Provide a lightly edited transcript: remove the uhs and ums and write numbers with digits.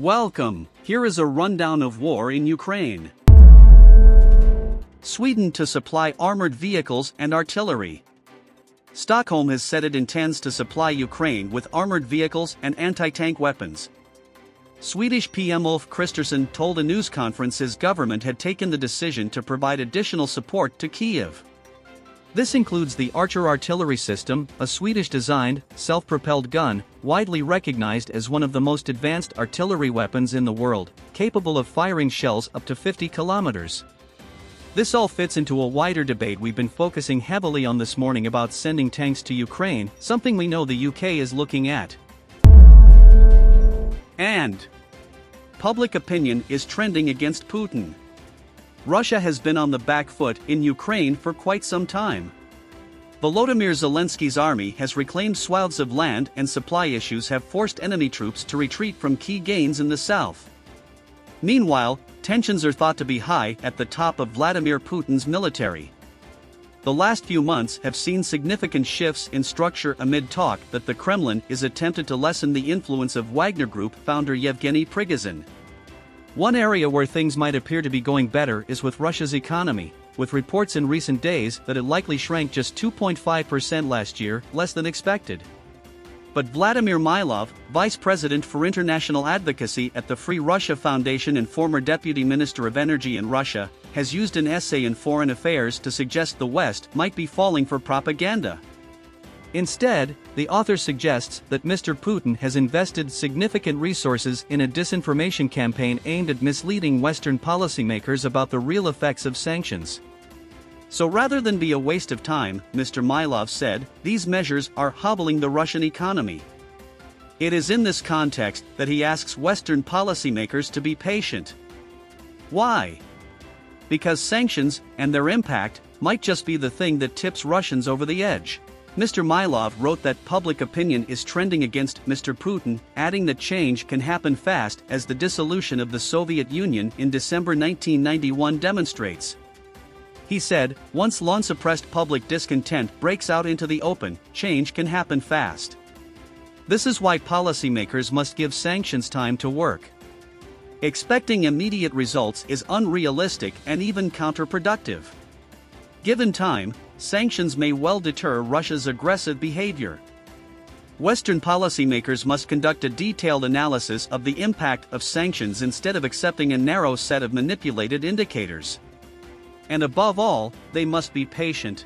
Welcome, here is a rundown of war in Ukraine. Sweden to supply armored vehicles and artillery. Stockholm has said it intends to supply Ukraine with armored vehicles and anti-tank weapons. Swedish PM Ulf Kristersson told a news conference his government had taken the decision to provide additional support to Kyiv. This includes the Archer artillery system, a Swedish-designed, self-propelled gun, widely recognized as one of the most advanced artillery weapons in the world, capable of firing shells up to 50 kilometers. This all fits into a wider debate we've been focusing heavily on this morning about sending tanks to Ukraine, something we know the UK is looking at. And public opinion is trending against Putin. Russia has been on the back foot in Ukraine for quite some time. Volodymyr Zelenskyy's army has reclaimed swathes of land, and supply issues have forced enemy troops to retreat from key gains in the south. Meanwhile, tensions are thought to be high at the top of Vladimir Putin's military. The last few months have seen significant shifts in structure amid talk that the Kremlin is attempted to lessen the influence of Wagner Group founder Yevgeny Prigozhin. One area where things might appear to be going better is with Russia's economy, with reports in recent days that it likely shrank just 2.5% last year, less than expected. But Vladimir Milov, vice president for international advocacy at the Free Russia Foundation and former deputy minister of energy in Russia, has used an essay in Foreign Affairs to suggest the West might be falling for propaganda. Instead, the author suggests that Mr. Putin has invested significant resources in a disinformation campaign aimed at misleading Western policymakers about the real effects of sanctions. So rather than be a waste of time, Mr. Milov said, these measures are hobbling the Russian economy. It is in this context that he asks Western policymakers to be patient. Why? Because sanctions, and their impact, might just be the thing that tips Russians over the edge. Mr. Milov wrote that public opinion is trending against Mr. Putin, adding that change can happen fast as the dissolution of the Soviet Union in December 1991 demonstrates. He said, once long-suppressed public discontent breaks out into the open, change can happen fast. This is why policymakers must give sanctions time to work. Expecting immediate results is unrealistic and even counterproductive. Given time, sanctions may well deter Russia's aggressive behavior. Western policymakers must conduct a detailed analysis of the impact of sanctions instead of accepting a narrow set of manipulated indicators. And above all, they must be patient.